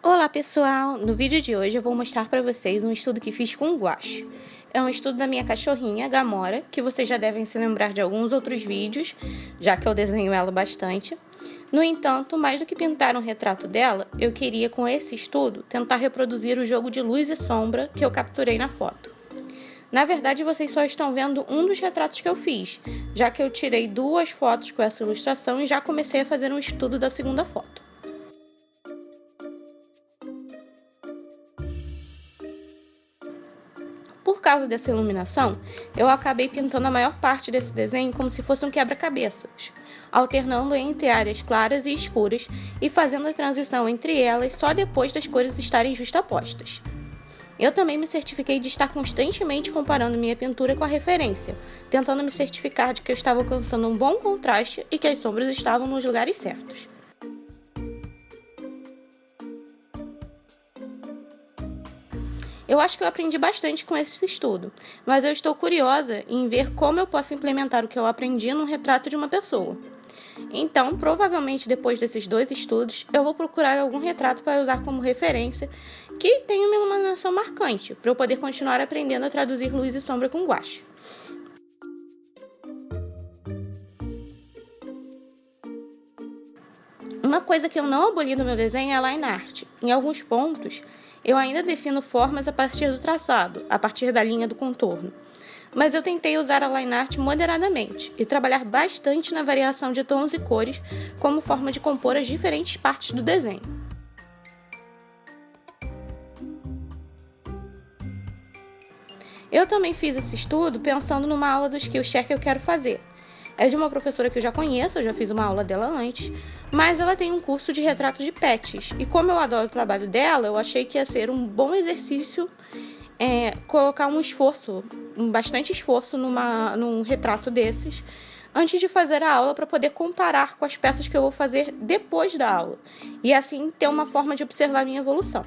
Olá pessoal, no vídeo de hoje eu vou mostrar para vocês um estudo que fiz com guache. É um estudo da minha cachorrinha, Gamora, que vocês já devem se lembrar de alguns outros vídeos, já que eu desenho ela bastante. No entanto, mais do que pintar um retrato dela, eu queria com esse estudo tentar reproduzir o jogo de luz e sombra que eu capturei na foto. Na verdade, vocês só estão vendo um dos retratos que eu fiz, já que eu tirei 2 fotos com essa ilustração e já comecei a fazer um estudo da segunda foto. Por causa dessa iluminação, eu acabei pintando a maior parte desse desenho como se fosse um quebra-cabeças, alternando entre áreas claras e escuras e fazendo a transição entre elas só depois das cores estarem justapostas. Eu também me certifiquei de estar constantemente comparando minha pintura com a referência, tentando me certificar de que eu estava alcançando um bom contraste e que as sombras estavam nos lugares certos. Eu acho que eu aprendi bastante com esse estudo, mas eu estou curiosa em ver como eu posso implementar o que eu aprendi num retrato de uma pessoa. Então, provavelmente depois desses 2 estudos, eu vou procurar algum retrato para usar como referência que tenha uma iluminação marcante, para eu poder continuar aprendendo a traduzir luz e sombra com guache. Uma coisa que eu não aboli no meu desenho é a line art. Em alguns pontos, eu ainda defino formas a partir do traçado, a partir da linha do contorno. Mas eu tentei usar a line art moderadamente e trabalhar bastante na variação de tons e cores como forma de compor as diferentes partes do desenho. Eu também fiz esse estudo pensando numa aula do Skillshare que eu quero fazer. É de uma professora que eu já conheço, eu já fiz uma aula dela antes, mas ela tem um curso de retrato de pets. E como eu adoro o trabalho dela, eu achei que ia ser um bom exercício colocar bastante esforço num retrato desses, antes de fazer a aula, para poder comparar com as peças que eu vou fazer depois da aula. E assim ter uma forma de observar a minha evolução.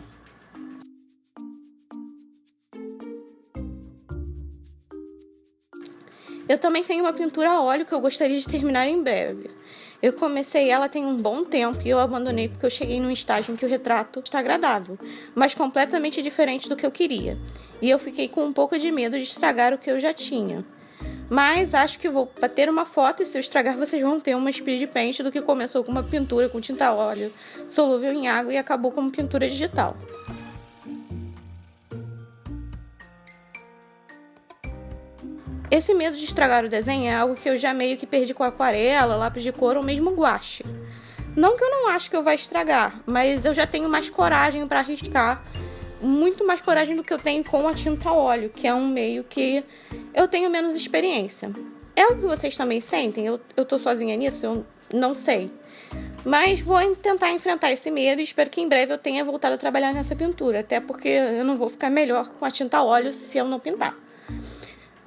Eu também tenho uma pintura a óleo que eu gostaria de terminar em breve. Eu comecei ela tem um bom tempo e eu abandonei porque eu cheguei num estágio em que o retrato está agradável, mas completamente diferente do que eu queria. E eu fiquei com um pouco de medo de estragar o que eu já tinha. Mas acho que vou bater uma foto e se eu estragar vocês vão ter uma speed paint do que começou com uma pintura com tinta a óleo solúvel em água e acabou como pintura digital. Esse medo de estragar o desenho é algo que eu já meio que perdi com aquarela, lápis de cor ou mesmo guache. Não que eu não acho que eu vou estragar, mas eu já tenho mais coragem para arriscar, muito mais coragem do que eu tenho com a tinta a óleo, que é um meio que eu tenho menos experiência. É o que vocês também sentem? Eu tô sozinha nisso? Eu não sei. Mas vou tentar enfrentar esse medo e espero que em breve eu tenha voltado a trabalhar nessa pintura, até porque eu não vou ficar melhor com a tinta a óleo se eu não pintar.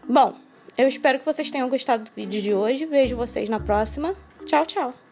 Bom, eu espero que vocês tenham gostado do vídeo de hoje. Vejo vocês na próxima. Tchau, tchau!